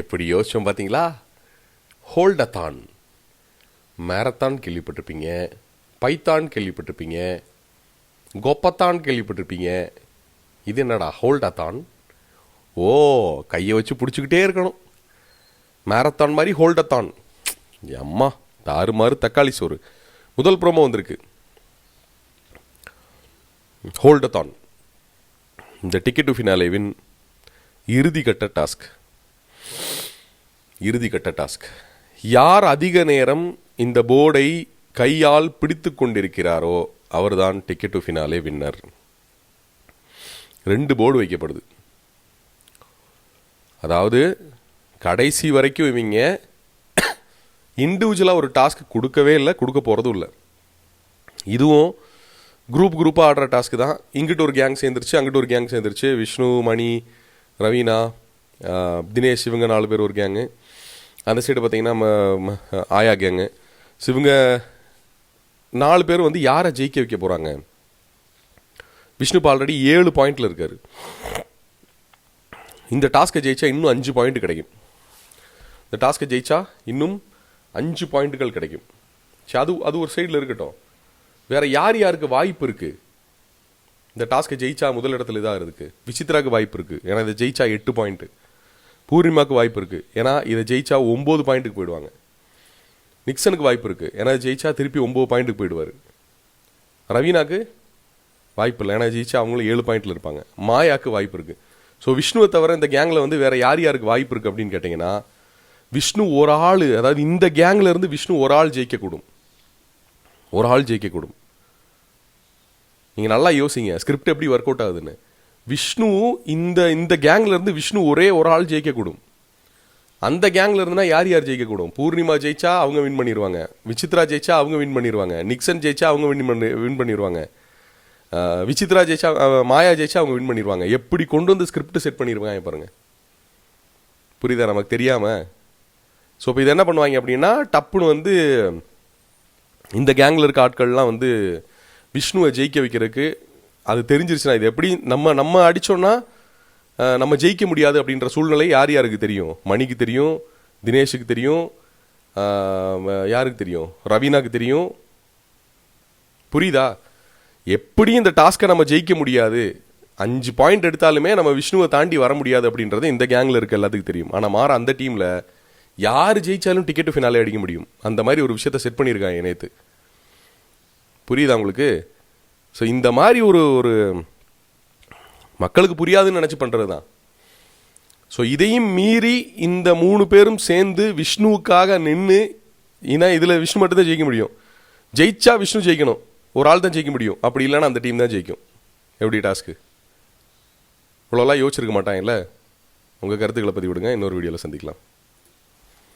எப்படி யோசிச்சோம் பார்த்தீங்களா? ஹோல்டத்தான். மேரத்தான் கேள்விப்பட்டிருப்பீங்க, பைத்தான் கேள்விப்பட்டிருப்பீங்க, கோப்பத்தான் கேள்விப்பட்டிருப்பீங்க. இது என்னடா ஹோல்டத்தான்? ஓ, கையை வச்சு பிடிச்சிக்கிட்டே இருக்கணும். மேரத்தான் மாதிரி ஹோல்டத்தான். அம்மா தாறுமாறு தக்காளி சோறு. முதல் ப்ரோமோ வந்திருக்கு. ஹோல்டத்தான், இந்த டிக்கெட் டு ஃபினாலேவின் இறுதிக்கட்ட டாஸ்க். யார் அதிக நேரம் இந்த போர்டை கையால் பிடித்து கொண்டிருக்கிறாரோ அவர்தான் ticket to finale winner. 2 board வைக்கப்படுது. அதாவது கடைசி வரைக்கும் இவங்க இண்டிவிஜுவலாக ஒரு டாஸ்க் கொடுக்கவே இல்லை, கொடுக்க போகிறதும் இல்லை. இதுவும் குரூப்பாக ஆடுற டாஸ்க்கு தான். இங்கிட்ட ஒரு கேங் சேர்ந்துருச்சு, அங்கிட்ட ஒரு கேங் சேர்ந்துருச்சு. விஷ்ணு, மணி, ரவீனா, தினேஷ், இவங்க 4 பேர் ஒரு கேங்கு. அந்த சைடு பார்த்தீங்கன்னா ஆயா கேங்கு. இவங்க 4 பேர் வந்து யாரை ஜெயிக்க வைக்க போகிறாங்க? விஷ்ணு ஆல்ரெடி 7 பாயிண்டில் இருக்கார். இந்த டாஸ்க்கை ஜெயிச்சா இன்னும் 5 பாயிண்ட் கிடைக்கும். இந்த டாஸ்க்கை ஜெயிச்சா இன்னும் 5 பாயிண்ட்டுகள் கிடைக்கும். சரி, அது ஒரு சைடில் இருக்கட்டும். வேறு யாருக்கு வாய்ப்பு இருக்குது இந்த டாஸ்க்கை ஜெயிச்சா முதல் இடத்துல இதாக இருக்குது? விசித்ராவுக்கு வாய்ப்பு இருக்குது, ஏன்னா இதை ஜெயிச்சா 8 பாயிண்ட்டு. பூர்ணிமாவுக்கு வாய்ப்பு இருக்குது, ஏன்னா இதை ஜெயிச்சா 9 பாயிண்ட்டுக்கு போயிடுவாங்க. நிக்சனுக்கு வாய்ப்பு இருக்குது, ஏன்னா ஜெயிச்சா திருப்பி 9 பாயிண்ட்டுக்கு போயிடுவார். ரவீனாக்கு வாய்ப்பு இல்லை, ஏன்னா ஜெயிச்சா அவங்களும் 7 பாயிண்டில் இருப்பாங்க. மாயாவுக்கு வாய்ப்பு இருக்குது. ஸோ விஷ்ணுவை தவிர இந்த கேங்கில் வந்து வேறு யாருக்கு வாய்ப்பு இருக்குது அப்படின்னு கேட்டிங்கன்னா, விஷ்ணு ஒரு ஆள், அதாவது இந்த கேங்கில் இருந்து விஷ்ணு ஒரு ஆள் ஜெயிக்கக்கூடும். நீங்கள் நல்லா யோசிங்க, ஸ்கிரிப்ட் எப்படி ஒர்க் அவுட் ஆகுதுன்னு. விஷ்ணு இந்த கேங்கில் இருந்து விஷ்ணு ஒரே ஒரு ஆள் ஜெயிக்கக்கூடும். அந்த கேங்கில் இருந்துன்னா யார் ஜெயிக்கக்கூடும்? பூர்ணிமா ஜெயிச்சா அவங்க வின் பண்ணிடுவாங்க, விசித்ரா ஜெயிச்சா அவங்க வின் பண்ணிடுவாங்க, நிக்சன் ஜெயிச்சா அவங்க வின் பண்ணிடுவாங்க, விசித்ரா ஜெயிச்சா, மாயா ஜெயிச்சா அவங்க வின் பண்ணிடுவாங்க. எப்படி கொண்டு வந்து ஸ்கிரிப்ட் செட் பண்ணிடுவாங்க பாருங்கள். புரியுதா? நமக்கு தெரியாமல். ஸோ இப்போ இது என்ன பண்ணுவாங்க அப்படின்னா, டப்புன்னு வந்து இந்த கேங்கில் இருக்க ஆட்கள்லாம் வந்து விஷ்ணுவை ஜெயிக்க வைக்கிறதுக்கு அது தெரிஞ்சிருச்சுன்னா, இது எப்படி நம்ம அடித்தோன்னா நம்ம ஜெயிக்க முடியாது அப்படின்ற சூழ்நிலை யாருக்கு தெரியும்? மணிக்கு தெரியும், தினேஷுக்கு தெரியும், யாருக்கு தெரியும்? ரவீனாக்கு தெரியும். புரியுதா? எப்படி இந்த டாஸ்க்கை நம்ம ஜெயிக்க முடியாது, 5 பாயிண்ட் எடுத்தாலுமே நம்ம விஷ்ணுவை தாண்டி வர முடியாது அப்படின்றது இந்த கேங்கில் இருக்க எல்லாத்துக்கும் தெரியும். ஆனால் மாற அந்த டீமில் யார் ஜெயிச்சாலும் டிக்கெட் ஃபினாலே அடிக்க முடியும். அந்த மாதிரி ஒரு விஷயத்தை செட் பண்ணியிருக்காங்க நேற்று. புரியுதா உங்களுக்கு? ஸோ இந்த மாதிரி ஒரு மக்களுக்கு புரியாதுன்னு நினச்சி பண்ணுறது தான். ஸோ இதையும் மீறி இந்த 3 பேரும் சேர்ந்து விஷ்ணுவுக்காக நின்று, ஏன்னா இதில் விஷ்ணு மட்டும்தான் ஜெயிக்க முடியும். ஜெயிச்சா விஷ்ணு ஜெயிக்கணும், ஒரு ஆள் தான் ஜெயிக்க முடியும். அப்படி இல்லைன்னா அந்த டீம் தான் ஜெயிக்கும். எப்படி டாஸ்க்கு? இவ்வளோலாம் யோசிச்சிருக்க மாட்டாங்கல்ல. உங்கள் கருத்துக்களை பற்றி விடுங்க. இன்னொரு வீடியோவில் சந்திக்கலாம்.